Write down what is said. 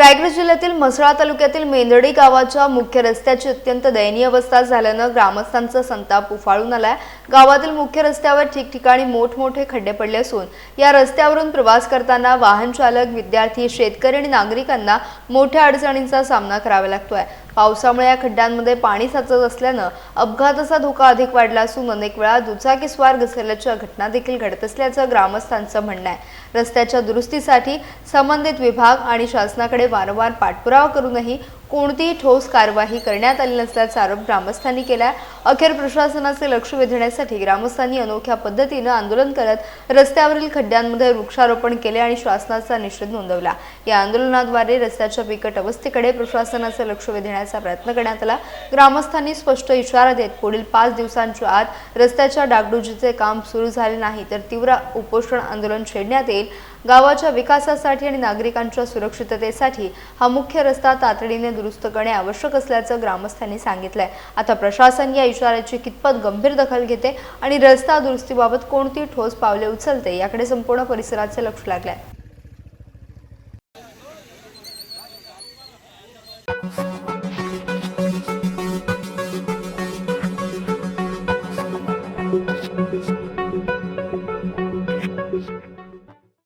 रायगड जिल्ह्यातील म्हसळा तालुक्यातील मेंदडी गावाच्या मुख्य रस्त्याची अत्यंत दयनीय अवस्था झाल्यानं ग्रामस्थांचा संताप उफाळून आलाय। गावातील मुख्य रस्त्यावर ठिकठिकाणी मोठमोठे खड्डे पडले असून या रस्त्यावरून प्रवास करताना वाहन चालक, विद्यार्थी, शेतकरी आणि नागरिकांना मोठ्या अडचणींचा सामना करावा लागतोय। पावसामुळे या खड्ड्यांमध्ये पाणी साचत असल्यानं अपघाताचा धोका अधिक वाढला असून अनेक वेळा दुचाकीस्वार घसरल्याच्या घटना देखील घडत असल्याचं ग्रामस्थांचं म्हणणं आहे। रस्त्याच्या दुरुस्तीसाठी संबंधित विभाग आणि शासनाकडे वारंवार पाठपुरावा करूनही कोणतीही ठोस कार्यवाही करण्यात आली नसल्याचा आरोप ग्रामस्थांनी केला। अखेर प्रशासनाचे लक्ष वेधण्यासाठी ग्रामस्थांनी अनोख्या पद्धतीने आंदोलन करत रस्त्यावरील खड्ड्यांमध्ये वृक्षारोपण केले आणि शासनाचा निषेध नोंदवला। या आंदोलनाद्वारे रस्त्याच्या बिकट अवस्थेकडे प्रशासनाचे लक्ष वेधण्याचा प्रयत्न करण्यात आला। ग्रामस्थांनी स्पष्ट इशारा देत पुढील 5 दिवसांच्या आत रस्त्याच्या डागडुजीचे काम सुरू झाले नाही तर तीव्र उपोषण आंदोलन छेडण्यात येईल। गावाच्या विकासासाठी आणि नागरिकांच्या सुरक्षिततेसाठी हा मुख्य रस्ता तातडीने दुरुस्त करणे आवश्यक असल्याचं ग्रामस्थांनी सांगितलंय। आता प्रशासन या इशाऱ्याची कितपत गंभीर दखल घेते आणि रस्ता दुरुस्तीबाबत कोणती ठोस पावले उचलते याकडे संपूर्ण परिसराचे लक्ष लागले आहे।